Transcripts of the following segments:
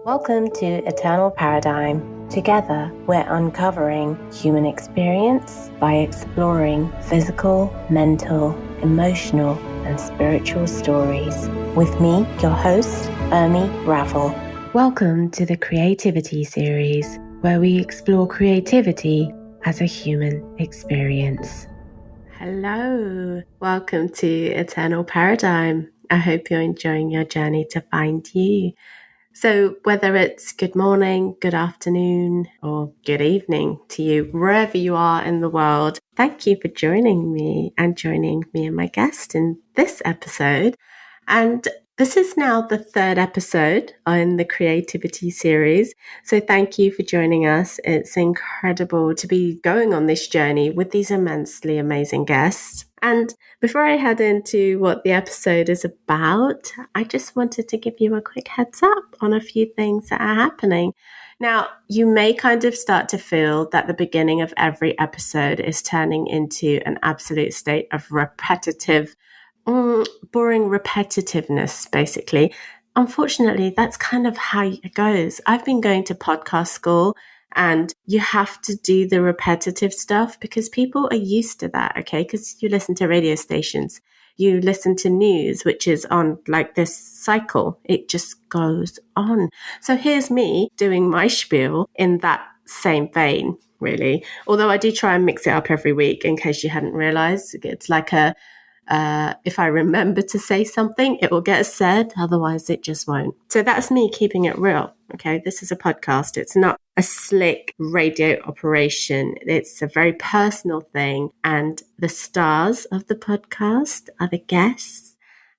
Welcome to Eternal Paradigm. Together, we're uncovering human experience by exploring physical, mental, emotional, and spiritual stories. With me, your host, Urmi Raval. Welcome to the Creativity series, where we explore creativity as a human experience. Hello, welcome to Eternal Paradigm. I hope you're enjoying your journey to find you. So whether it's good morning, good afternoon, or good evening to you, wherever you are in the world, thank you for joining me and my guest in this episode. And this is now the third episode in the Creativity series. So thank you for joining us. It's incredible to be going on this journey with these immensely amazing guests. And before I head into what the episode is about, I just wanted to give you a quick heads up on a few things that are happening. Now, you may kind of start to feel that the beginning of every episode is turning into an absolute state of repetitive, boring repetitiveness, basically. Unfortunately, that's kind of how it goes. I've been going to podcast school, and you have to do the repetitive stuff because people are used to that, okay? Because you listen to radio stations, you listen to news, which is on like this cycle. It just goes on. So here's me doing my spiel in that same vein, really. Although I do try and mix it up every week in case you hadn't realized. It's like if I remember to say something, it will get said. Otherwise, it just won't. So that's me keeping it real. Okay. This is a podcast. It's not a slick radio operation. It's a very personal thing. And the stars of the podcast are the guests,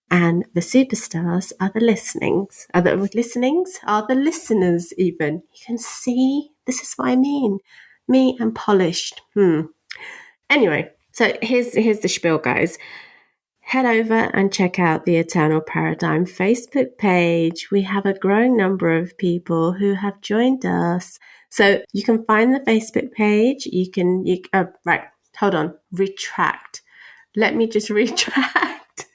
and the superstars are the listenings. Are the listeners even. You can see, this is what I mean. Me and polished. Anyway, so here's the spiel, guys. Head over and check out the Eternal Paradigm Facebook page. We have a growing number of people who have joined us. So you can find the Facebook page. Retract. Let me just retract.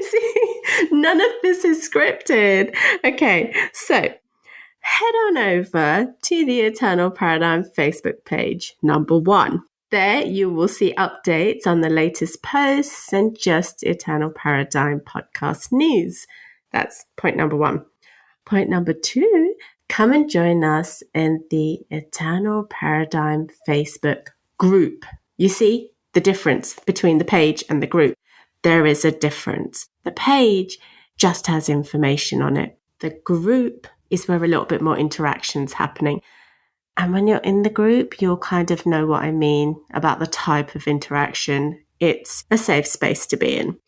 See, none of this is scripted. Okay, so head on over to the Eternal Paradigm Facebook page, number 1. There you will see updates on the latest posts and just Eternal Paradigm podcast news. That's point number 1. Point number 2, come and join us in the Eternal Paradigm Facebook group. You see the difference between the page and the group. There is a difference. The page just has information on it. The group is where a little bit more interaction's happening. And when you're in the group, you'll kind of know what I mean about the type of interaction. It's a safe space to be in.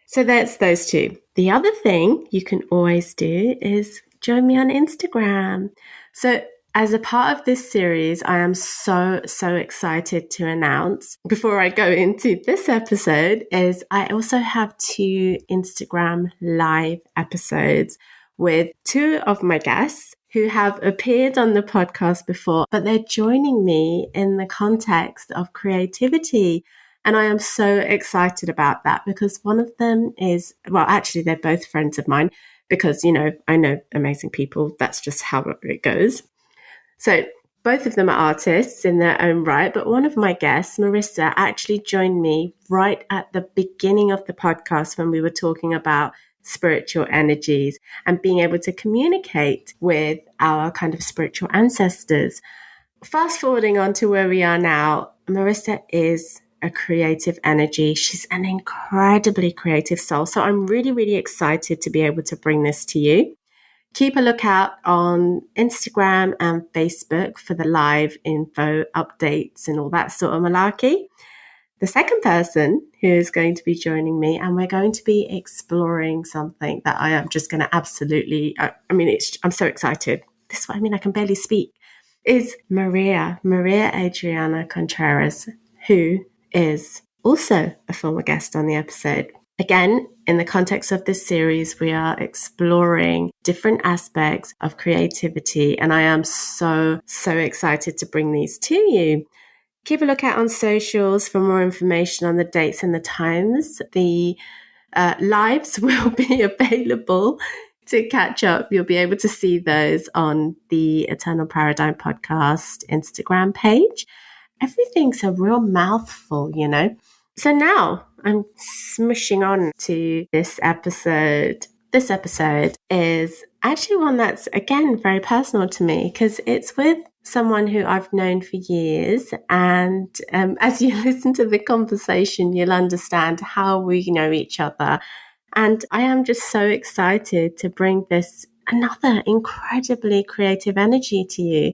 So that's those two. The other thing you can always do is join me on Instagram. So as a part of this series, I am so excited to announce, before I go into this episode, is I also have 2 Instagram live episodes with 2 of my guests who have appeared on the podcast before, but they're joining me in the context of creativity. And I am so excited about that because one of them is, well, actually, they're both friends of mine because, I know amazing people. That's just how it goes. So both of them are artists in their own right, but one of my guests, Marissa, actually joined me right at the beginning of the podcast when we were talking about spiritual energies and being able to communicate with our kind of spiritual ancestors. Fast forwarding on to where we are now, Marissa is a creative energy. She's an incredibly creative soul. So I'm really, really excited to be able to bring this to you. Keep a lookout on Instagram and Facebook for the live info, updates, and all that sort of malarkey. The second person who is going to be joining me, and we're going to be exploring something that I am just going to absolutely, I'm so excited. This is what I mean, I can barely speak, is Maria Adriana Contreras, who is also a former guest on the episode. Again, in the context of this series, we are exploring different aspects of creativity, and I am so excited to bring these to you. Keep a lookout on socials for more information on the dates and the times. The lives will be available to catch up, you'll be able to see those on the Eternal Paradigm podcast Instagram page. Everything's a real mouthful, you know. So now I'm smushing on to this episode. This episode is actually one that's, again, very personal to me because it's with someone who I've known for years. And as you listen to the conversation, you'll understand how we know each other. And I am just so excited to bring this another incredibly creative energy to you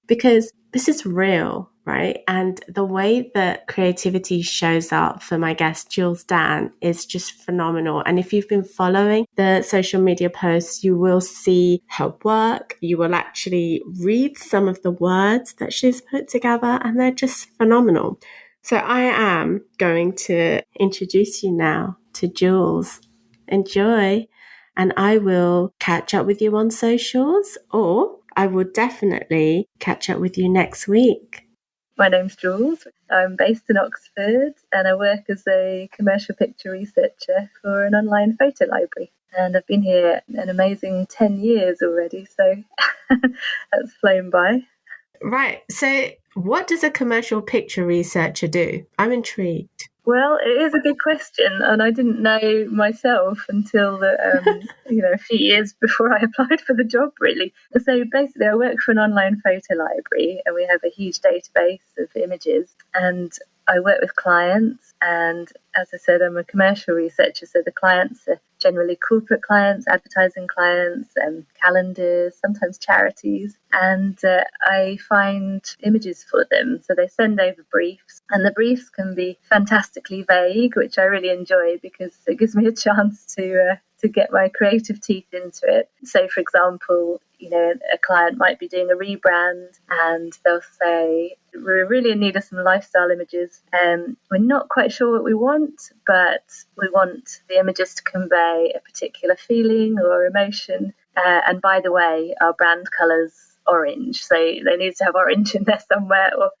because this is real, right? And the way that creativity shows up for my guest, Jules Dann, is just phenomenal. And if you've been following the social media posts, you will see her work. You will actually read some of the words that she's put together, and they're just phenomenal. So I am going to introduce you now to Jules. Enjoy. And I will catch up with you on socials, or I will definitely catch up with you next week. My name's Jules. I'm based in Oxford and I work as a commercial picture researcher for an online photo library. And I've been here an amazing 10 years already, so that's flown by. Right. So what does a commercial picture researcher do? I'm intrigued. Well, it is a good question, and I didn't know myself until a few years before I applied for the job, really. So basically, I work for an online photo library, and we have a huge database of images, and I work with clients, and as I said, I'm a commercial researcher, so the clients are generally corporate clients, advertising clients, calendars, sometimes charities, and I find images for them. So they send over briefs, and the briefs can be fantastically vague, which I really enjoy because it gives me a chance to get my creative teeth into it. So, for example, a client might be doing a rebrand and they'll say, we're really in need of some lifestyle images. We're not quite sure what we want, but we want the images to convey a particular feeling or emotion. And by the way, our brand colour's orange, so they need to have orange in there somewhere. Or,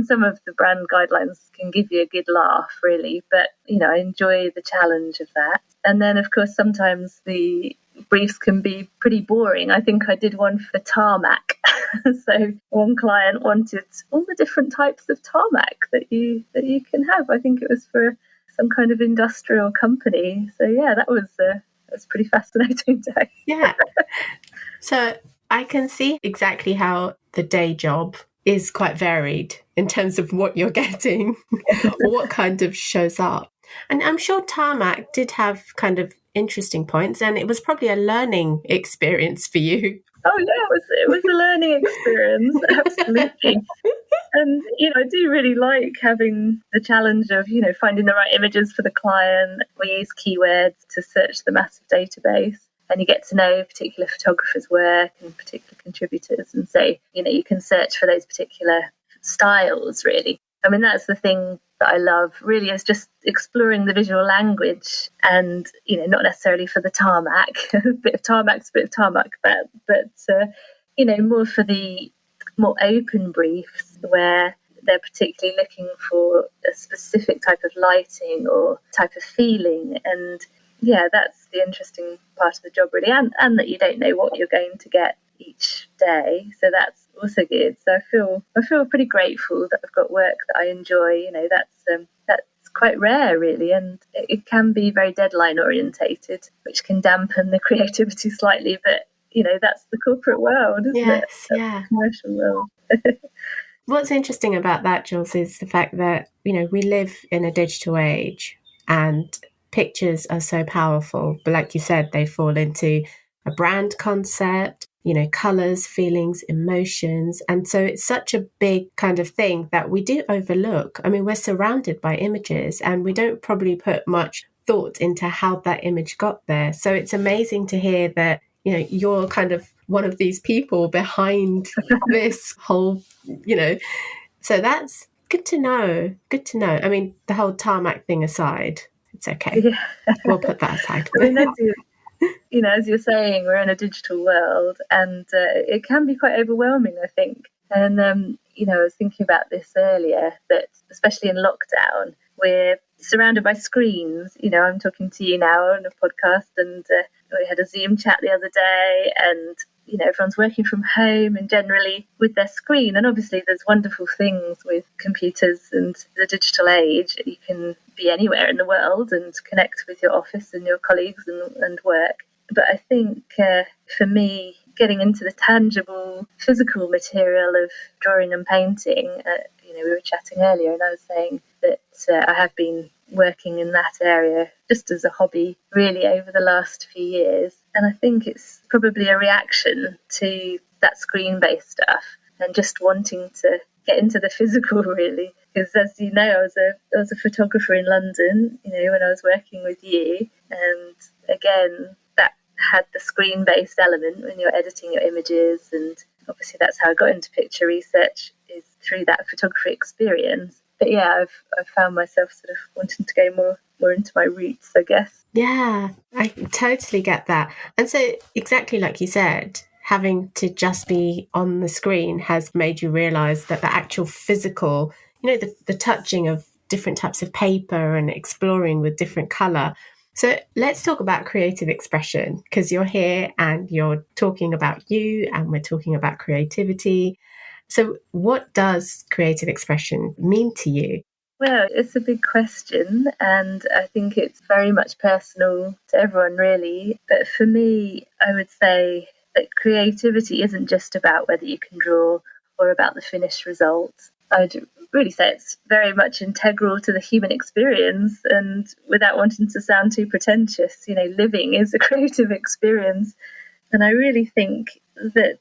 some of the brand guidelines can give you a good laugh, really, but, I enjoy the challenge of that. And then, of course, sometimes the briefs can be pretty boring. I think I did one for tarmac. So one client wanted all the different types of tarmac that you can have. I think it was for some kind of industrial company. So yeah, that was pretty fascinating day. Yeah. So I can see exactly how the day job is quite varied in terms of what you're getting, or what kind of shows up. And I'm sure tarmac did have kind of interesting points, and it was probably a learning experience for you. Oh yeah, it was a learning experience, absolutely. And I do really like having the challenge of finding the right images for the client. We use keywords to search the massive database, and you get to know particular photographers' work and particular contributors, and so you can search for those particular styles, really. I mean, that's the thing that I love, really, is just exploring the visual language, and not necessarily for the tarmac, a bit of tarmac's a bit of tarmac, but more for the more open briefs where they're particularly looking for a specific type of lighting or type of feeling. And yeah, that's the interesting part of the job, really, and that you don't know what you're going to get each day, so that's also good. So I feel pretty grateful that I've got work that I enjoy. That's quite rare, really, and it can be very deadline orientated, which can dampen the creativity slightly, but that's the corporate world, isn't it? That's the commercial world. What's interesting about that, Jules, is the fact that we live in a digital age, and pictures are so powerful, but like you said, they fall into a brand concept, colours, feelings, emotions. And so it's such a big kind of thing that we do overlook. I mean, we're surrounded by images and we don't probably put much thought into how that image got there. So it's amazing to hear that, you're kind of one of these people behind this whole, so that's good to know. Good to know. I mean, the whole tarmac thing aside, it's okay. Yeah. We'll put that aside. I mean, as you're saying, we're in a digital world, and it can be quite overwhelming, I think. And, I was thinking about this earlier, that especially in lockdown, we're surrounded by screens. I'm talking to you now on a podcast, and we had a Zoom chat the other day, and everyone's working from home and generally with their screen. And obviously there's wonderful things with computers and the digital age. You can be anywhere in the world and connect with your office and your colleagues and work. But I think for me, getting into the tangible physical material of drawing and painting, we were chatting earlier and I was saying that I have been working in that area just as a hobby really over the last few years. And I think it's probably a reaction to that screen-based stuff and just wanting to get into the physical really. Because as you know, I was a photographer in London, when I was working with you. And again, that had the screen-based element when you're editing your images. And obviously that's how I got into picture research, is through that photography experience. But yeah, I've found myself sort of wanting to go more into my roots, I guess. Yeah, I totally get that. And so exactly like you said, having to just be on the screen has made you realise that the actual physical, the touching of different types of paper and exploring with different colour. So let's talk about creative expression, because you're here and you're talking about you and we're talking about creativity. So what does creative expression mean to you? Well, it's a big question, and I think it's very much personal to everyone, really. But for me, I would say that creativity isn't just about whether you can draw or about the finished result. I'd really say it's very much integral to the human experience, and without wanting to sound too pretentious, living is a creative experience. And I really think that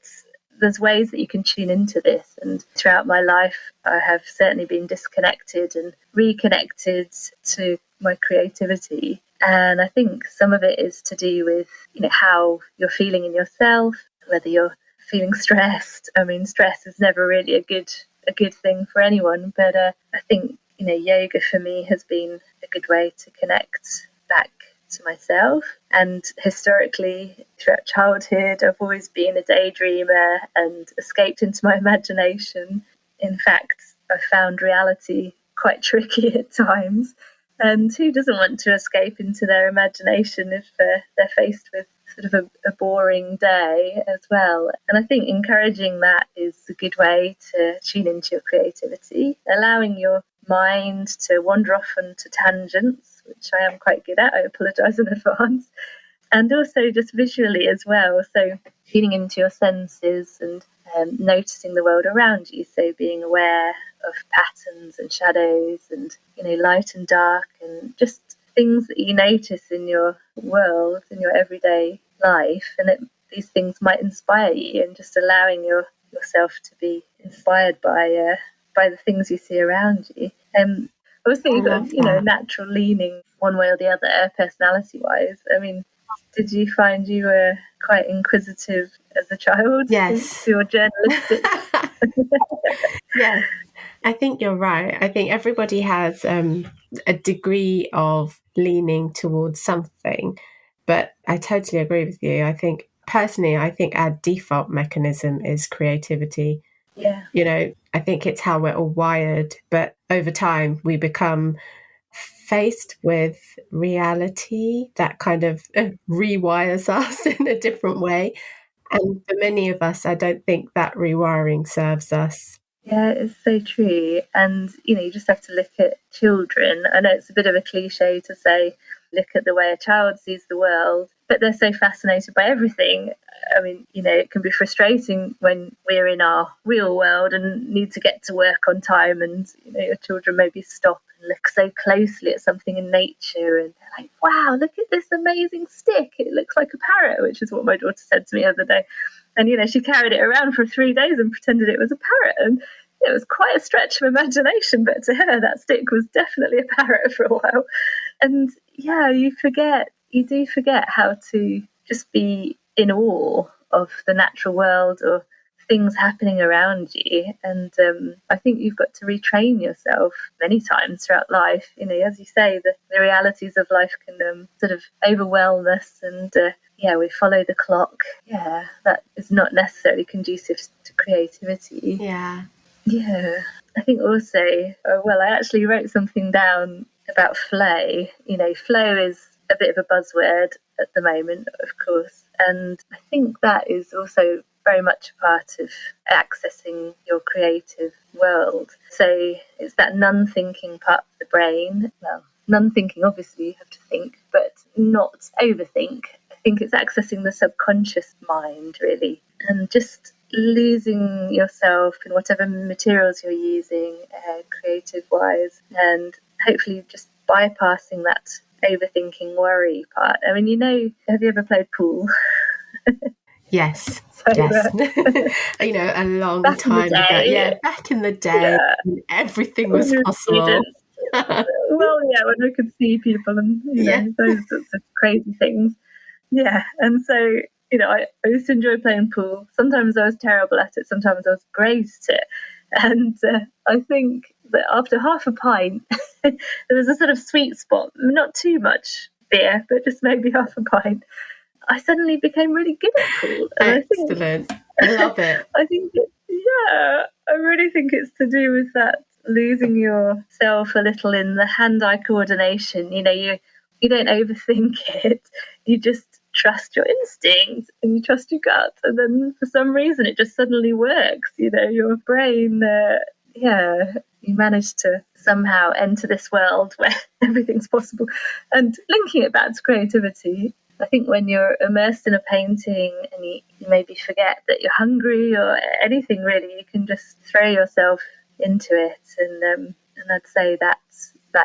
there's ways that you can tune into this. And throughout my life, I have certainly been disconnected and reconnected to my creativity. And I think some of it is to do with, how you're feeling in yourself, whether you're feeling stressed. I mean, stress is never really a good thing for anyone. But I think, yoga for me has been a good way to connect back to myself. And historically, throughout childhood, I've always been a daydreamer and escaped into my imagination. In fact, I found reality quite tricky at times. And who doesn't want to escape into their imagination if they're faced with sort of a boring day as well? And I think encouraging that is a good way to tune into your creativity, allowing your mind to wander off onto tangents, which I am quite good at. I apologise in advance. And also just visually as well. So tuning into your senses and noticing the world around you. So being aware of patterns and shadows and, light and dark and just things that you notice in your world, in your everyday life. And these things might inspire you, and just allowing yourself to be inspired by the things you see around you. Obviously, you've got natural leaning one way or the other, personality-wise. I mean, did you find you were quite inquisitive as a child? Yes. You're journalistic. Yes, I think you're right. I think everybody has a degree of leaning towards something, but I totally agree with you. I think personally, our default mechanism is creativity. Yeah. I think it's how we're all wired, but over time we become faced with reality that kind of rewires us in a different way. And for many of us, I don't think that rewiring serves us. Yeah, it's so true. And, you just have to look at children. I know it's a bit of a cliche to say, look at the way a child sees the world, but they're so fascinated by everything. I mean, it can be frustrating when we're in our real world and need to get to work on time, and, your children maybe stop and look so closely at something in nature and they're like, wow, look at this amazing stick. It looks like a parrot, which is what my daughter said to me the other day. And, she carried it around for 3 days and pretended it was a parrot. And it was quite a stretch of imagination, but to her, that stick was definitely a parrot for a while. And yeah, you do forget how to just be in awe of the natural world or things happening around you. And I think you've got to retrain yourself many times throughout life. As you say, the realities of life can sort of overwhelm us, and we follow the clock. Yeah, that is not necessarily conducive to creativity. Yeah, I think also, I actually wrote something down about flow. Flow is a bit of a buzzword. at the moment, of course. And I think that is also very much a part of accessing your creative world. So it's that non-thinking part of the brain. Well, non-thinking, obviously, you have to think, but not overthink. I think it's accessing the subconscious mind, really, and just losing yourself in whatever materials you're using, creative-wise, and hopefully just bypassing that overthinking worry part. I mean, have you ever played pool? Yes. So, yes. A long time ago. Yeah, back in the day, everything was possible. Well, yeah, when we could see people and, those sorts of crazy things. Yeah, and so, I used to enjoy playing pool. Sometimes I was terrible at it, sometimes I was great at it. And I think that after half a pint, there was a sort of sweet spot, not too much beer, but just maybe half a pint. I suddenly became really good at pool. And Excellent. I love it. I really think it's to do with that losing yourself a little in the hand-eye coordination. You don't overthink it. You just trust your instincts and you trust your gut. And then for some reason it just suddenly works. Your brain, you manage to somehow enter this world where everything's possible. And linking it back to creativity, I think when you're immersed in a painting and you maybe forget that you're hungry or anything really, you can just throw yourself into it. And I'd say that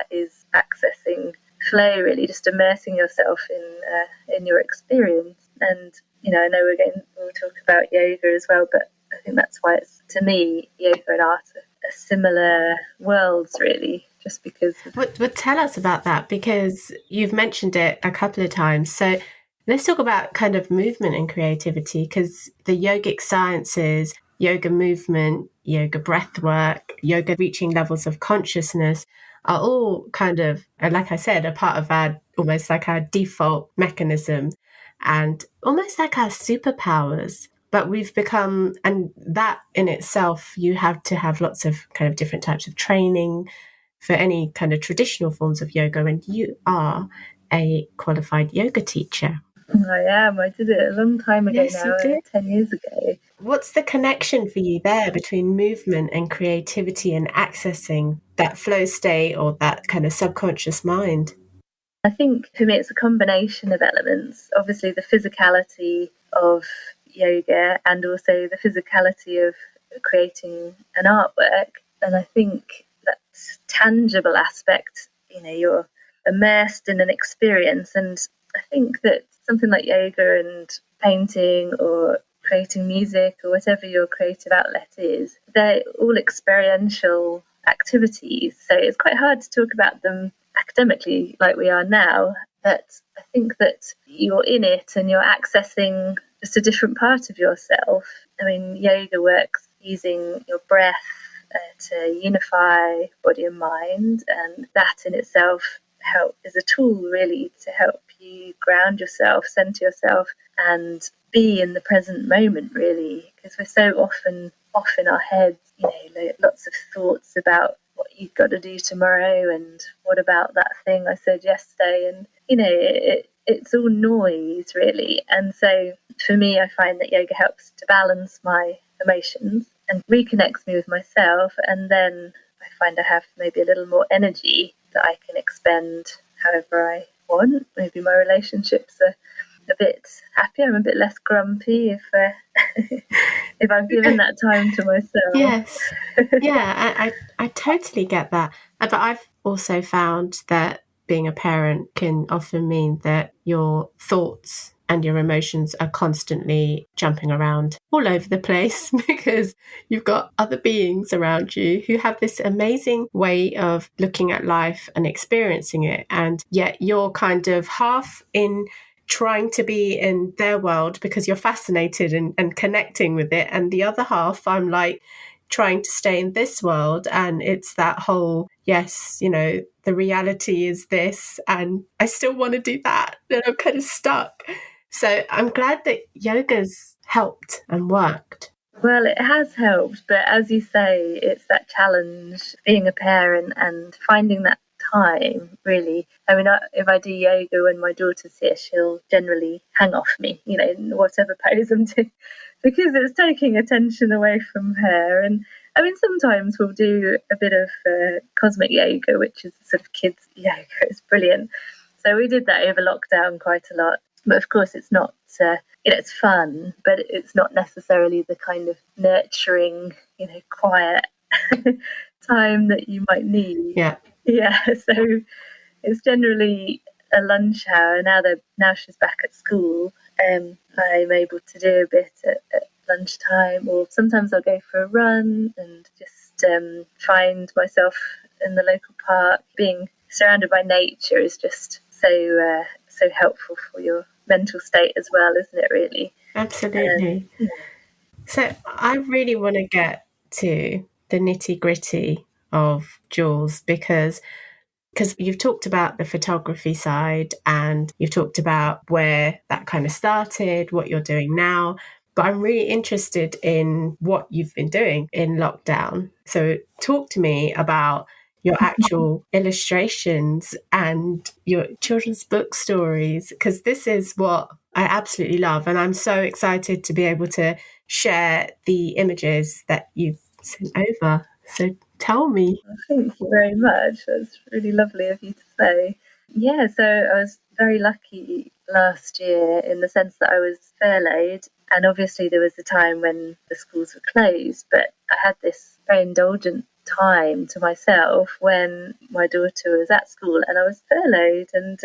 is accessing flow, really, just immersing yourself in your experience. And I know we'll talk about yoga as well, but I think that's why it's, to me, yoga and art are similar worlds, really. Just because. But tell us about that, because you've mentioned it a couple of times. So let's talk about kind of movement and creativity, because the yogic sciences, yoga movement, yoga breath work, yoga reaching levels of consciousness are all kind of, like I said, a part of almost like our default mechanism and almost like our superpowers. But we've become, and that in itself, you have to have lots of kind of different types of training for any kind of traditional forms of yoga, and you are a qualified yoga teacher. I am. I did it a long time ago now, 10 years ago. What's the connection for you there between movement and creativity and accessing that flow state or that kind of subconscious mind? I think for me it's a combination of elements. Obviously the physicality of yoga and also the physicality of creating an artwork. And I think that tangible aspect, you're immersed in an experience. And I think that something like yoga and painting or creating music or whatever your creative outlet is, they're all experiential activities. So it's quite hard to talk about them academically like we are now, but I think that you're in it and you're accessing just a different part of yourself. I mean, yoga works using your breath to unify body and mind, and that in itself is a tool really to help you ground yourself, center yourself, and be in the present moment, really, because we're so often off in our heads, lots of thoughts about what you've got to do tomorrow and what about that thing I said yesterday, and it's all noise, really. And so for me, I find that yoga helps to balance my emotions and reconnects me with myself, and then I find I have maybe a little more energy that I can expend however I want. Maybe my relationships are a bit happier, I'm a bit less grumpy if if I've given that time to myself. Yes. Yeah, I totally get that. But I've also found that being a parent can often mean that your thoughts and your emotions are constantly jumping around all over the place because you've got other beings around you who have this amazing way of looking at life and experiencing it. And yet you're kind of half in trying to be in their world because you're fascinated and connecting with it. And the other half, I'm like trying to stay in this world. And it's that whole, yes, the reality is this, and I still want to do that. And I'm kind of stuck. So I'm glad that yoga's helped and worked. Well, it has helped, but as you say, it's that challenge being a parent and finding that time, really. I mean, if I do yoga when my daughter's here, she'll generally hang off me, in whatever pose I'm doing, because it's taking attention away from her. And I mean, sometimes we'll do a bit of cosmic yoga, which is sort of kids yoga. It's brilliant. So we did that over lockdown quite a lot. But of course, it's not, it's fun, but it's not necessarily the kind of nurturing, quiet time that you might need. Yeah. Yeah. So it's generally a lunch hour. Now she's back at school. I'm able to do a bit at lunchtime, or sometimes I'll go for a run and just find myself in the local park. Being surrounded by nature is just so helpful for your mental state as well, isn't it, really? Absolutely. So I really want to get to the nitty-gritty of Jules, because you've talked about the photography side and you've talked about where that kind of started, what you're doing now. But I'm really interested in what you've been doing in lockdown. So talk to me about your actual illustrations and your children's book stories, because this is what I absolutely love. And I'm so excited to be able to share the images that you've sent over. So tell me. Thank you very much. That's really lovely of you to say. Yeah, so I was very lucky last year in the sense that I was furloughed, and obviously there was a time when the schools were closed, but I had this very indulgent time to myself when my daughter was at school and I was furloughed, and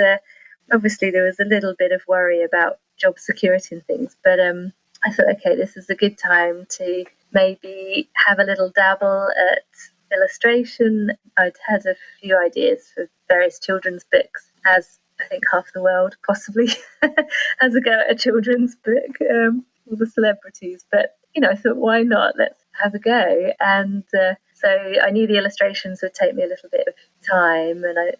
obviously there was a little bit of worry about job security and things, but I thought, okay, this is a good time to maybe have a little dabble at illustration. I'd had a few ideas for various children's books, as I think half the world possibly has a go at a children's book, all the celebrities. But, I thought, why not? Let's have a go. And so I knew the illustrations would take me a little bit of time, and I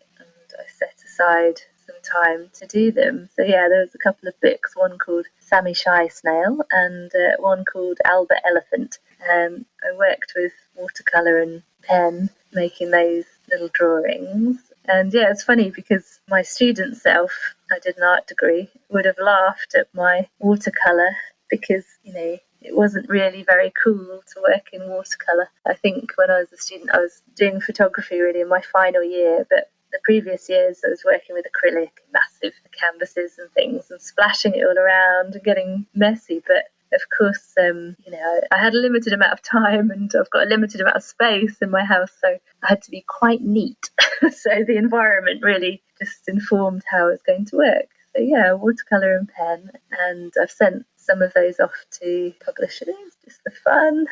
set aside some time to do them. So yeah, there was a couple of books, one called Sammy Shy Snail and one called Albert Elephant. I worked with watercolour and pen, making those little drawings. And yeah, it's funny because my student self, I did an art degree, would have laughed at my watercolour because, it wasn't really very cool to work in watercolour. I think when I was a student, I was doing photography really in my final year, but the previous years I was working with acrylic, massive canvases and things, and splashing it all around and getting messy. But of course, I had a limited amount of time and I've got a limited amount of space in my house, so I had to be quite neat. So the environment really just informed how I was going to work. So yeah, watercolour and pen, and I've sent some of those off to publishers just for fun.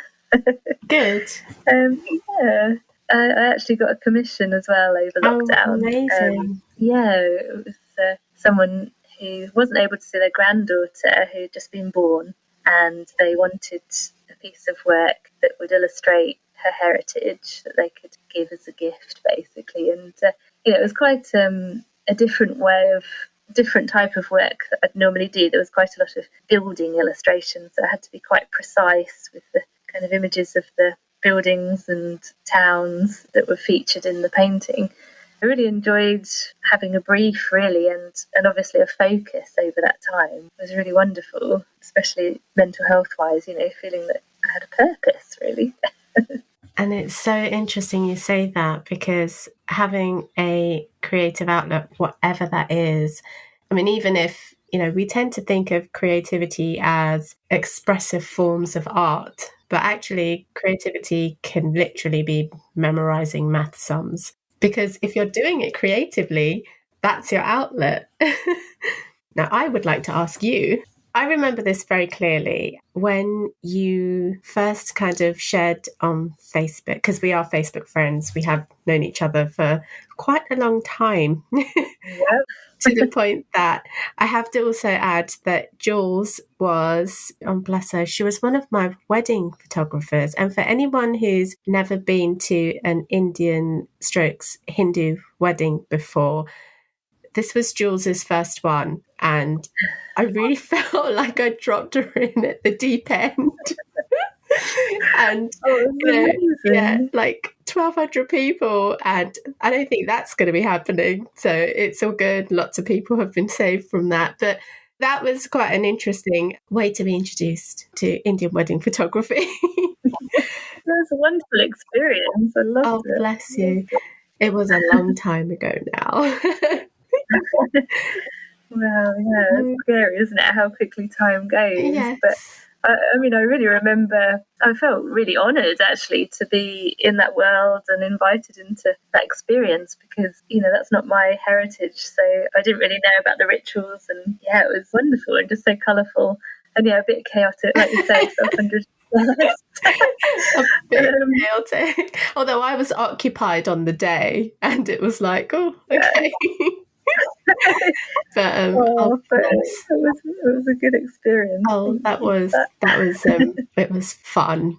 Good. Yeah. I actually got a commission as well over lockdown. Oh, amazing. It was someone who wasn't able to see their granddaughter who had just been born, and they wanted a piece of work that would illustrate her heritage that they could give as a gift, basically. And it was quite a different type of work that I'd normally do. There was quite a lot of building illustrations, so I had to be quite precise with the kind of images of the buildings and towns that were featured in the painting. I really enjoyed having a brief, really, and obviously a focus over that time. It was really wonderful, especially mental health-wise, feeling that I had a purpose, really. And it's so interesting you say that, because having a creative outlet, whatever that is, I mean, even if, we tend to think of creativity as expressive forms of art, but actually creativity can literally be memorizing math sums, because if you're doing it creatively, that's your outlet. Now, I would like to ask you, I remember this very clearly when you first kind of shared on Facebook, because we are Facebook friends. We have known each other for quite a long time. Yep. To the point that I have to also add that Jules was, bless her, she was one of my wedding photographers. And for anyone who's never been to an Indian strokes Hindu wedding before, this was Jules's first one. And I really felt like I dropped her in at the deep end. And yeah, like 1,200 people, and I don't think that's going to be happening. So it's all good. Lots of people have been saved from that. But that was quite an interesting way to be introduced to Indian wedding photography. It was a wonderful experience. I loved Oh, it. bless you. It was a long time ago now. Well, yeah, it's scary, isn't it, how quickly time goes? But Yes. I mean, I really remember, I felt really honoured actually to be in that world and invited into that experience because, that's not my heritage. So I didn't really know about the rituals. And yeah, it was wonderful and just so colourful. And yeah, a bit chaotic, like you said, 100 A bit chaotic. Although I was occupied on the day and it was like, oh, okay. But but it was a good experience. oh, Thank you for it was fun.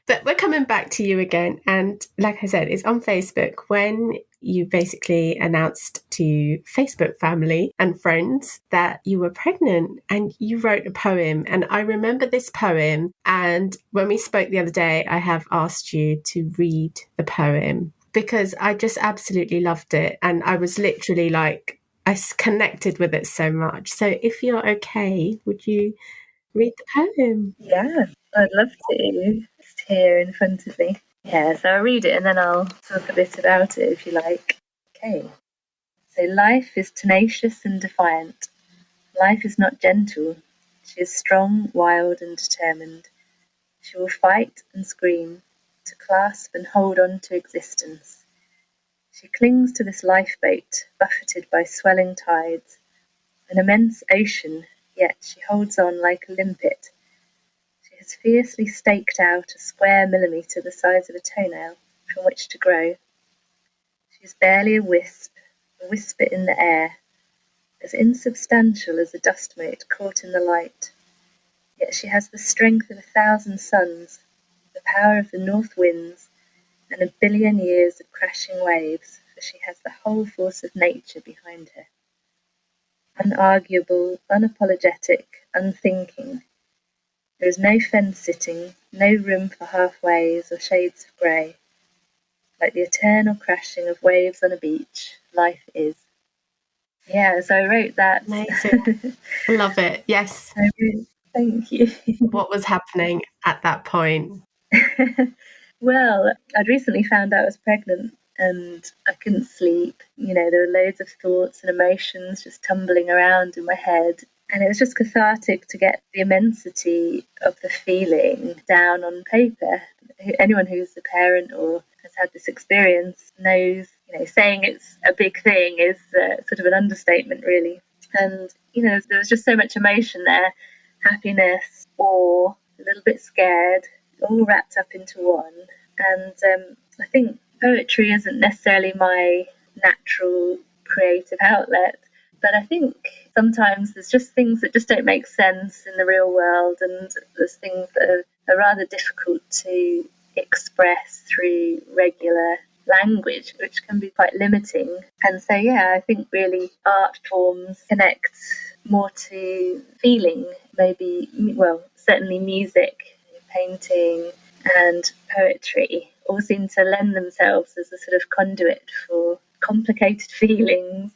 But we're coming back to you again, and like I said, it's on Facebook. When you basically announced to Facebook family and friends that you were pregnant, and you wrote a poem, and I remember this poem. And when we spoke the other day, I have asked you to read the poem because I just absolutely loved it, and I was literally like, connected with it so much. So if you're okay, would you read the poem? Yeah, I'd love to. It's here in front of me. Yeah, so I'll read it and then I'll talk a bit about it if you like. Okay. So life is tenacious and defiant. Life is not gentle. She is strong, wild, and determined. She will fight and scream to clasp and hold on to existence. She clings to this lifeboat, buffeted by swelling tides, an immense ocean, yet she holds on like a limpet. She has fiercely staked out a square millimetre the size of a toenail from which to grow. She is barely a whisper in the air, as insubstantial as a dust mote caught in the light. Yet she has the strength of 1,000 suns, the power of the north winds, and 1,000,000,000 years of crashing waves, for she has the whole force of nature behind her. Unarguable, unapologetic, unthinking. There is no fence-sitting, no room for halfways or shades of grey. Like the eternal crashing of waves on a beach, life is. Yeah, so I wrote that. Amazing. Love it. Yes. Thank you. What was happening at that point? Well, I'd recently found out I was pregnant and I couldn't sleep. There were loads of thoughts and emotions just tumbling around in my head. And it was just cathartic to get the immensity of the feeling down on paper. Anyone who's a parent or has had this experience knows, saying it's a big thing is sort of an understatement, really. And, there was just so much emotion there, happiness, awe, a little bit scared, all wrapped up into one. And I think poetry isn't necessarily my natural creative outlet, but I think sometimes there's just things that just don't make sense in the real world, and there's things that are rather difficult to express through regular language, which can be quite limiting. And so, yeah, I think really art forms connect more to feeling, maybe, well, certainly music, painting, and poetry all seem to lend themselves as a sort of conduit for complicated feelings.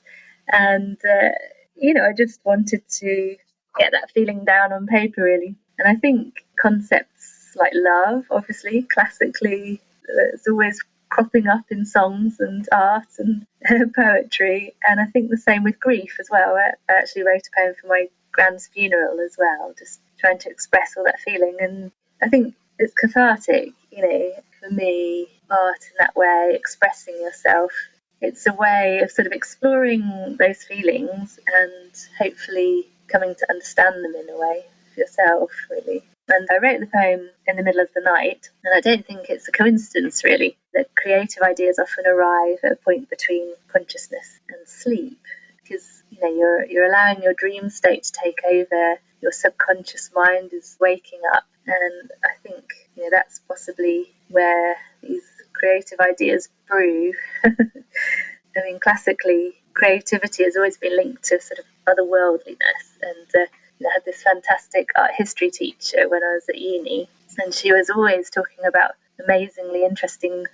And, I just wanted to get that feeling down on paper, really. And I think concepts like love, obviously, classically, it's always cropping up in songs and art and poetry. And I think the same with grief as well. I actually wrote a poem for my grand's funeral as well, just trying to express all that feeling. And I think it's cathartic, for me, art in that way, expressing yourself. It's a way of sort of exploring those feelings and hopefully coming to understand them in a way for yourself, really. And I wrote the poem in the middle of the night, and I don't think it's a coincidence, really, that creative ideas often arrive at a point between consciousness and sleep, because you're allowing your dream state to take over. Your subconscious mind is waking up, and I think that's possibly where these creative ideas brew. I mean, classically, creativity has always been linked to sort of otherworldliness, and I had this fantastic art history teacher when I was at uni, and she was always talking about amazingly interesting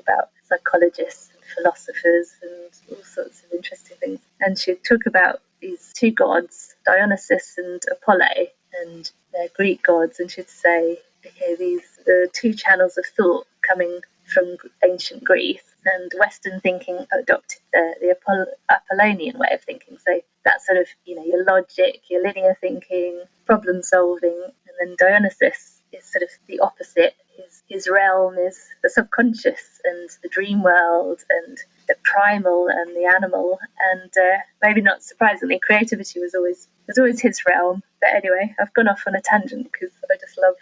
about psychologists and philosophers and all sorts of interesting things. And she'd talk about these two gods, Dionysus and Apollo, and they're Greek gods. And she'd say, okay, these are the two channels of thought coming from ancient Greece, and Western thinking adopted the Apollonian way of thinking. So that's sort of, your logic, your linear thinking, problem solving. And then Dionysus is sort of the opposite. His realm is the subconscious and the dream world and the primal and the animal. And maybe not surprisingly, creativity was always his realm. But anyway, I've gone off on a tangent because I just love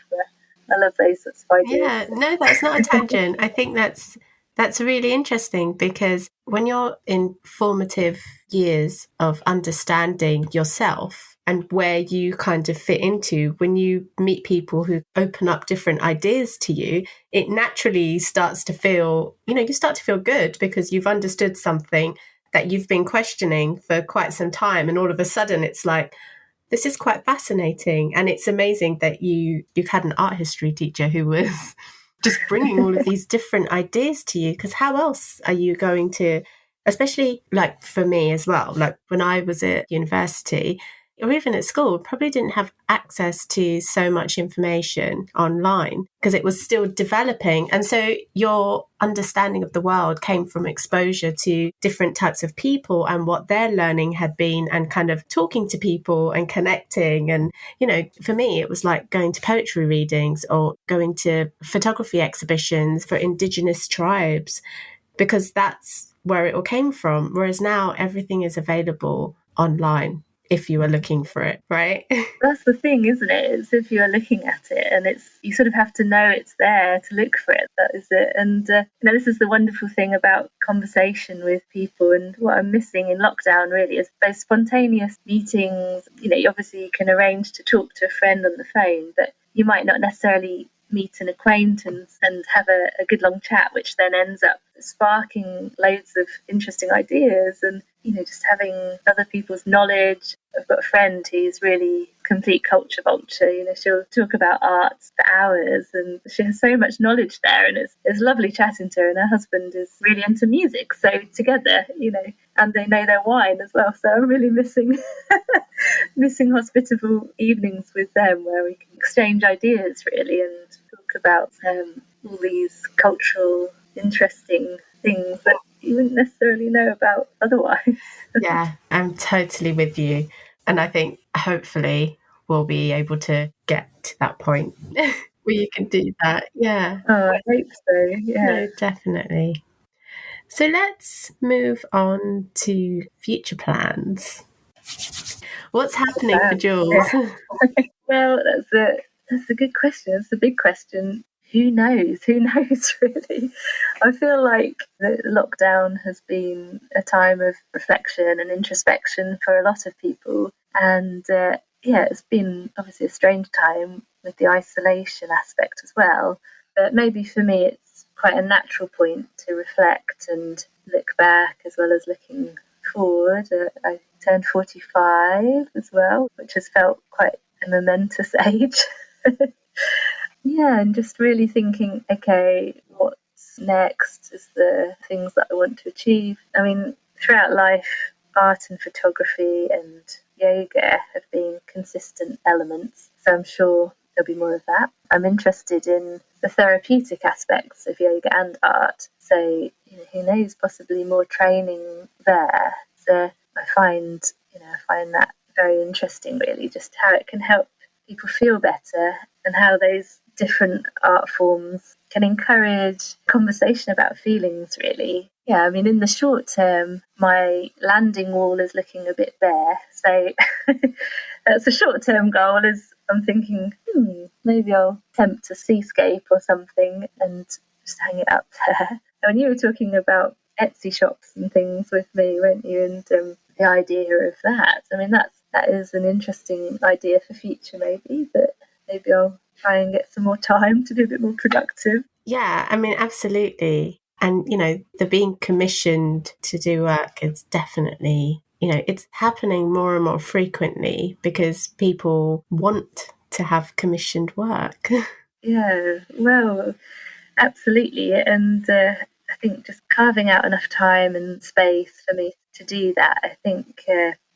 those sorts of ideas. Yeah, no, that's not a tangent. I think that's really interesting, because when you're in formative years of understanding yourself and where you kind of fit into, when you meet people who open up different ideas to you, it naturally starts to feel, you start to feel good because you've understood something that you've been questioning for quite some time. And all of a sudden it's like, this is quite fascinating. And it's amazing that you've had an art history teacher who was just bringing all of these different ideas to you, because how else are you going to, especially like for me as well, like when I was at university or even at school, probably didn't have access to so much information online because it was still developing. And so your understanding of the world came from exposure to different types of people and what their learning had been, and kind of talking to people and connecting. And, for me, it was like going to poetry readings or going to photography exhibitions for Indigenous tribes, because that's where it all came from. Whereas now everything is available online if you are looking for it, right? That's the thing, isn't it? It's if you're looking at it, and you sort of have to know it's there to look for it. That is it. And this is the wonderful thing about conversation with people, and what I'm missing in lockdown really is those spontaneous meetings. Obviously you can arrange to talk to a friend on the phone, but you might not necessarily meet an acquaintance and have a good long chat, which then ends up sparking loads of interesting ideas and just having other people's knowledge. I've got a friend who's really complete culture vulture. She'll talk about arts for hours, and she has so much knowledge there, and it's lovely chatting to her. And her husband is really into music, so together, and they know their wine as well. So I'm really missing hospitable evenings with them where we can exchange ideas really and talk about all these cultural interesting things that you wouldn't necessarily know about otherwise. Yeah, I'm totally with you. And I think hopefully we'll be able to get to that point where you can do that. Yeah. Oh, I hope so. Yeah. No, definitely. So let's move on to future plans. What's happening for Jules? Yeah. Well, that's a good question. It's a big question. Who knows? Who knows, really? I feel like the lockdown has been a time of reflection and introspection for a lot of people. And it's been obviously a strange time with the isolation aspect as well. But maybe for me, it's quite a natural point to reflect and look back as well as looking forward. I turned 45 as well, which has felt quite a momentous age. Yeah, and just really thinking, okay, what's next is the things that I want to achieve. I mean, throughout life, art and photography and yoga have been consistent elements, so I'm sure there'll be more of that. I'm interested in the therapeutic aspects of yoga and art, so who knows, possibly more training there. So I find that very interesting, really, just how it can help people feel better and how those different art forms can encourage conversation about feelings, really. Yeah, I mean, in the short term, my landing wall is looking a bit bare. So that's a short-term goal, is I'm thinking, maybe I'll attempt a seascape or something and just hang it up there. And you were talking about Etsy shops and things with me, weren't you? And the idea of that. I mean, that is an interesting idea for future, maybe, but maybe I'll try and get some more time to be a bit more productive. Yeah, I mean, absolutely. And, the being commissioned to do work is definitely, it's happening more and more frequently because people want to have commissioned work. Yeah, well, absolutely. And I think just carving out enough time and space for me to do that. I think,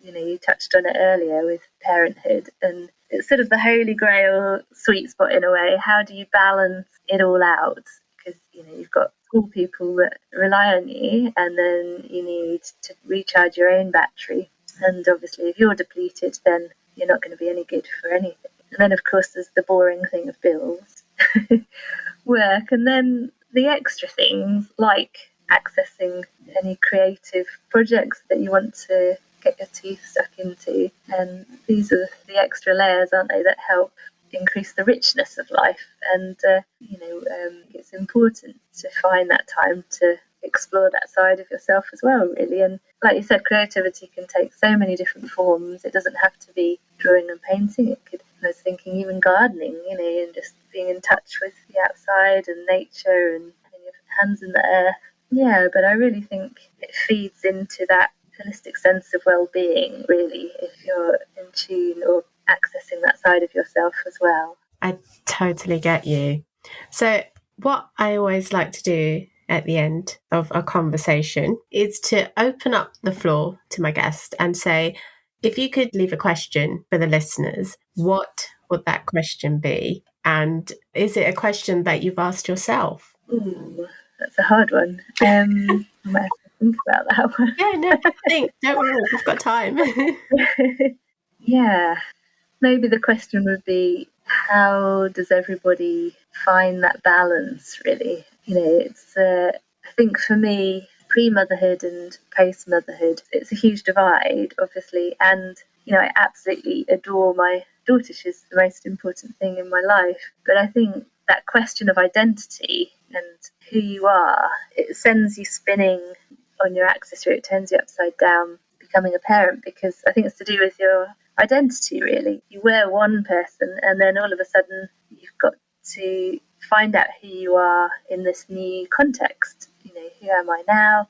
you touched on it earlier with parenthood, and it's sort of the holy grail sweet spot in a way. How do you balance it all out? Because, you've got school people that rely on you, and then you need to recharge your own battery. And obviously, if you're depleted, then you're not going to be any good for anything. And then, of course, there's the boring thing of bills, work, and then the extra things like accessing any creative projects that you want to get your teeth stuck into. And these are the extra layers, aren't they, that help increase the richness of life. And, it's important to find that time to explore that side of yourself as well, really. And like you said, creativity can take so many different forms. It doesn't have to be drawing and painting. It could, I was thinking, even gardening, and just being in touch with the outside and nature and putting your hands in the earth. Yeah, but I really think it feeds into that holistic sense of well-being, really, if you're in tune or accessing that side of yourself as well. I totally get you. So what I always like to do at the end of a conversation is to open up the floor to my guest and say, if you could leave a question for the listeners, what would that question be? And is it a question that you've asked yourself? Ooh, that's a hard one. I might have to think about that one. Yeah, no, don't worry, we've got time. Yeah, maybe the question would be, how does everybody find that balance, really? It's, I think for me, pre-motherhood and post-motherhood, it's a huge divide, obviously. And, I absolutely adore my daughter. She's the most important thing in my life. But I think that question of identity and who you are, it sends you spinning on your axis, or it turns you upside down becoming a parent, because I think it's to do with your identity, really. You were one person, and then all of a sudden you've got to find out who you are in this new context. Who am I now?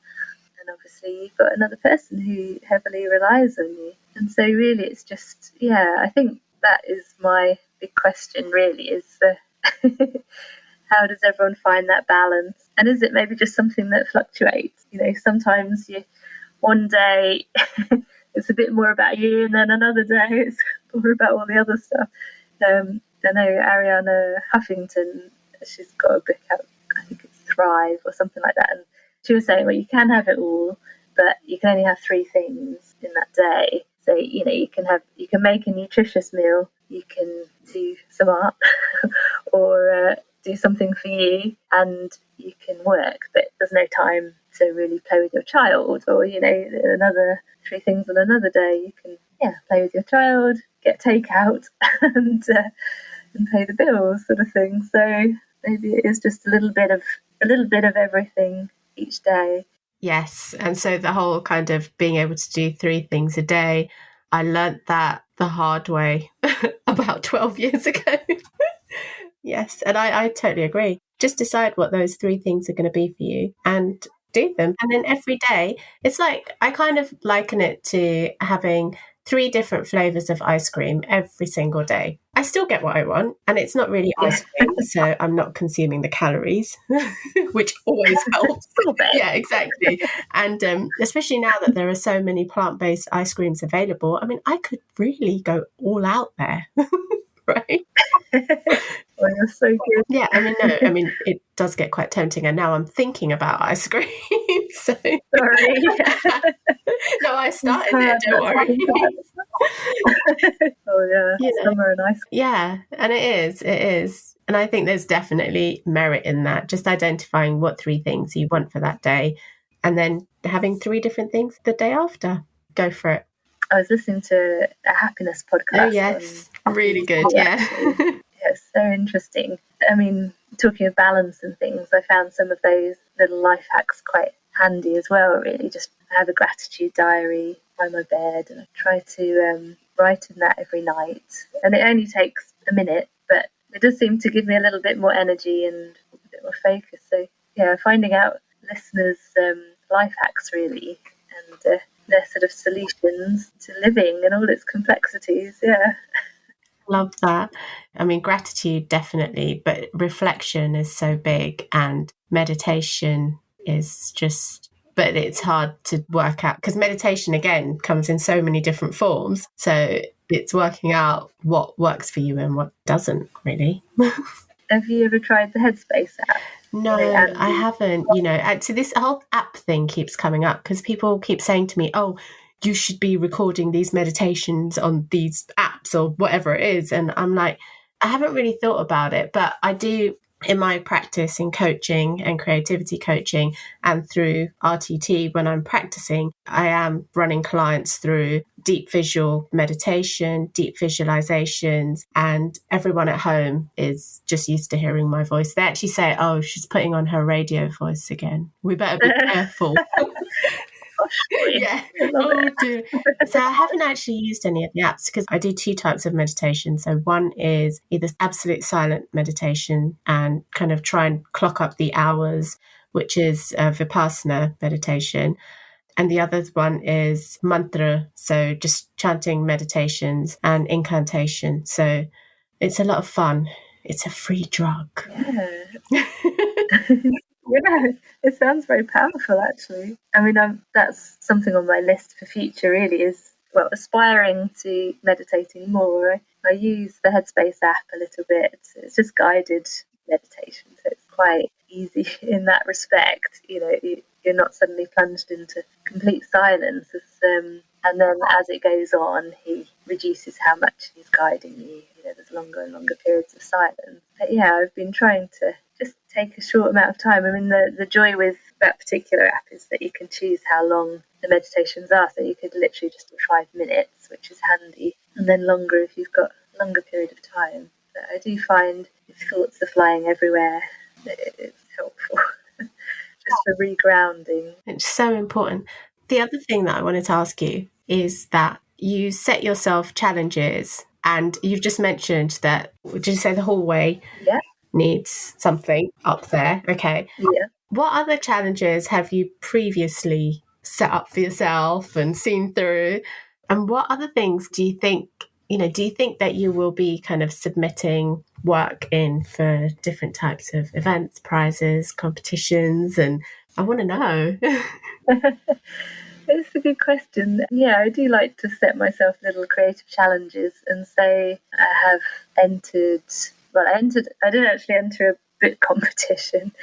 And obviously you've got another person who heavily relies on you. And so really it's just, I think that is my big question, really, is how does everyone find that balance? And is it maybe just something that fluctuates? Sometimes one day it's a bit more about you, and then another day it's more about all the other stuff. I know Ariana Huffington, she's got a book out, I think it's Thrive or something like that, and she was saying, well, you can have it all, but you can only have 3 things in that day. So, you can make a nutritious meal, you can do some art, or do something for you, and you can work, but there's no time to really play with your child, or another 3 things on another day. You can play with your child, get takeout, and pay the bills, sort of thing. So maybe it is just a little bit of everything each day. Yes, and so the whole kind of being able to do 3 things a day, I learnt that the hard way about 12 years ago. Yes, and I totally agree. Just decide what those 3 things are going to be for you and do them. And then every day, it's like, I kind of liken it to having 3 different flavors of ice cream every single day. I still get what I want, and it's not really ice cream, so I'm not consuming the calories, which always helps. Yeah, exactly. And especially now that there are so many plant-based ice creams available, I mean, I could really go all out there. Right? Oh, you're so good. Yeah, it does get quite tempting, and now I'm thinking about ice cream. So sorry. No, I started it, don't worry. Oh yeah, summer and ice cream. Yeah, and it is. And I think there's definitely merit in that, just identifying what 3 things you want for that day, and then having 3 different things the day after. Go for it. I was listening to a happiness podcast. Oh, yes. Really good, yeah. It's so interesting. I mean, talking of balance and things, I found some of those little life hacks quite handy as well, really. Just have a gratitude diary by my bed, and I try to write in that every night. And it only takes a minute, but it does seem to give me a little bit more energy and a bit more focus. So, finding out listeners' life hacks, really, and their sort of solutions to living and all its complexities. Yeah. Love that. I mean, gratitude, definitely, but reflection is so big, and meditation is just, but it's hard to work out because meditation again comes in so many different forms. So it's working out what works for you and what doesn't really. Have you ever tried the Headspace app? No, I haven't. So this whole app thing keeps coming up because people keep saying to me, oh, you should be recording these meditations on these apps or whatever it is. And I'm like, I haven't really thought about it, but I do in my practice in coaching and creativity coaching and through RTT when I'm practicing, I am running clients through deep visual meditation, deep visualizations, and everyone at home is just used to hearing my voice. They actually say, oh, she's putting on her radio voice again. We better be careful. Yeah. Oh dear. So I haven't actually used any of the apps because I do two types of meditation. So one is either absolute silent meditation and kind of try and clock up the hours, which is Vipassana meditation. And the other one is mantra. So just chanting meditations and incantation. So it's a lot of fun. It's a free drug. Yeah. Yeah, it sounds very powerful, actually. I mean, that's something on my list for future, really, is, well, aspiring to meditating more. I use the Headspace app a little bit. It's just guided meditation, so it's quite easy in that respect. You're not suddenly plunged into complete silence. And then as it goes on, he reduces how much he's guiding you. There's longer and longer periods of silence. But yeah, I've been trying to just take a short amount of time. I mean, the joy with that particular app is that you can choose how long the meditations are. So you could literally just do 5 minutes, which is handy, and then longer if you've got a longer period of time. But I do find if thoughts are flying everywhere, it's helpful just for regrounding. It's so important. The other thing that I wanted to ask you is that you set yourself challenges, and you've just mentioned that, would you say the hallway needs something up there? Okay. Yeah. What other challenges have you previously set up for yourself and seen through? And what other things do you think that you will be kind of submitting work in for different types of events, prizes, competitions? And I want to know. It's a good question. Yeah, I do like to set myself little creative challenges and say I have entered. I didn't actually enter a book competition.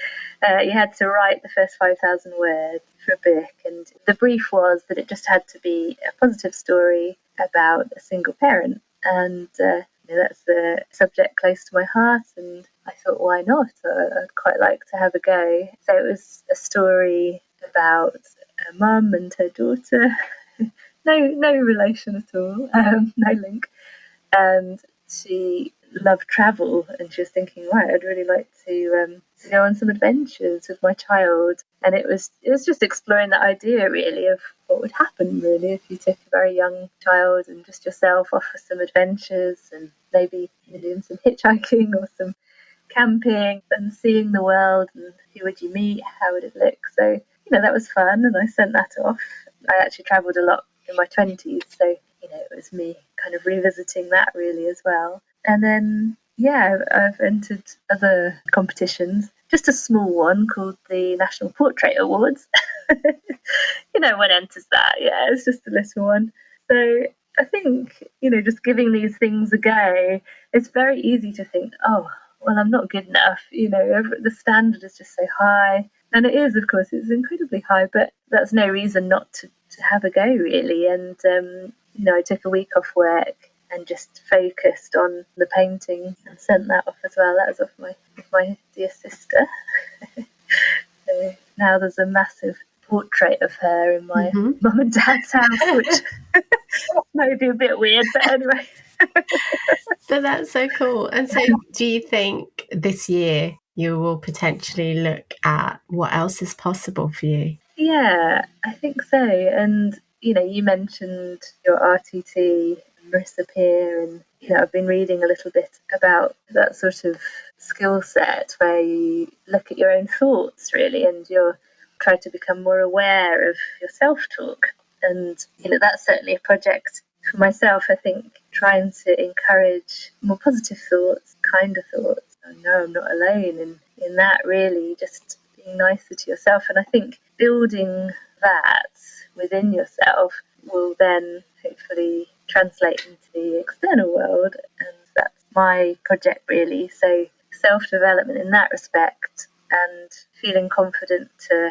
You had to write the first 5,000 words for a book, and the brief was that it just had to be a positive story about a single parent, and that's a subject close to my heart, and I thought, why not? I'd quite like to have a go. So it was a story about a mum and her daughter, no relation at all, no link, and she loved travel, and she was thinking, right, I'd really like to go on some adventures with my child. And it was just exploring that idea, really, of what would happen, really, if you took a very young child and just yourself off for some adventures, and maybe doing some hitchhiking or some camping and seeing the world, and who would you meet, how would it look. So that was fun, and I sent that off. I actually travelled a lot in my 20s, so it was me kind of revisiting that, really, as well. And then I've entered other competitions, just a small one called the National Portrait Awards. One enters that. Yeah, it's just a little one. So I think just giving these things a go, it's very easy to think, oh, well, I'm not good enough. The standard is just so high. And it is, of course, it's incredibly high, but that's no reason not to have a go, really. And, I took a week off work and just focused on the painting and sent that off as well. That was off my dear sister. So now there's a massive portrait of her in my mum and dad's house, which may be a bit weird, but anyway. But that's so cool. And so do you think this year you will potentially look at what else is possible for you? Yeah, I think so. And, you mentioned your RTT, Marissa Peer, and, I've been reading a little bit about that sort of skill set where you look at your own thoughts, really, and you're trying to become more aware of your self-talk. And, that's certainly a project for myself. I think trying to encourage more positive thoughts, kinder thoughts. I know I'm not alone in that, really. Just, being nicer to yourself. And I think building that within yourself will then hopefully translate into the external world. And that's my project, really. So self-development in that respect, and feeling confident to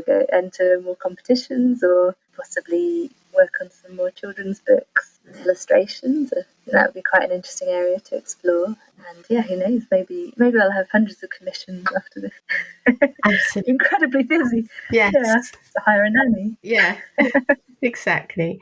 go enter more competitions or possibly work on some more children's books, illustrations. That would be quite an interesting area to explore. And yeah, who knows? Maybe I'll have hundreds of commissions after this. Absolutely. Incredibly busy. Yes. Yeah, to hire a nanny. Yeah, exactly.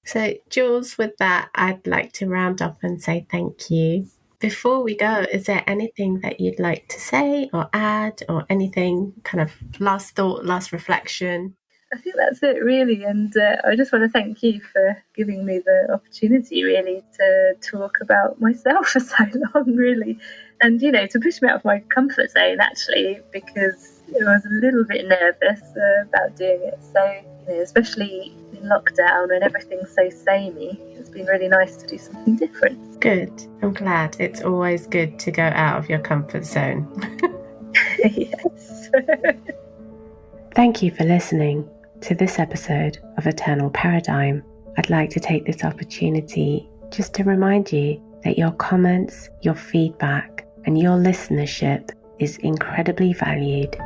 So, Jules, with that, I'd like to round up and say thank you. Before we go, is there anything that you'd like to say or add, or anything kind of last thought, last reflection? I think that's it, really. And I just want to thank you for giving me the opportunity, really, to talk about myself for so long, really. And, to push me out of my comfort zone, actually, because I was a little bit nervous about doing it. So, especially in lockdown when everything's so samey, it's been really nice to do something different. Good. I'm glad. It's always good to go out of your comfort zone. Yes. Thank you for listening to this episode of Eternal Paradigm. I'd like to take this opportunity just to remind you that your comments, your feedback, and your listenership is incredibly valued.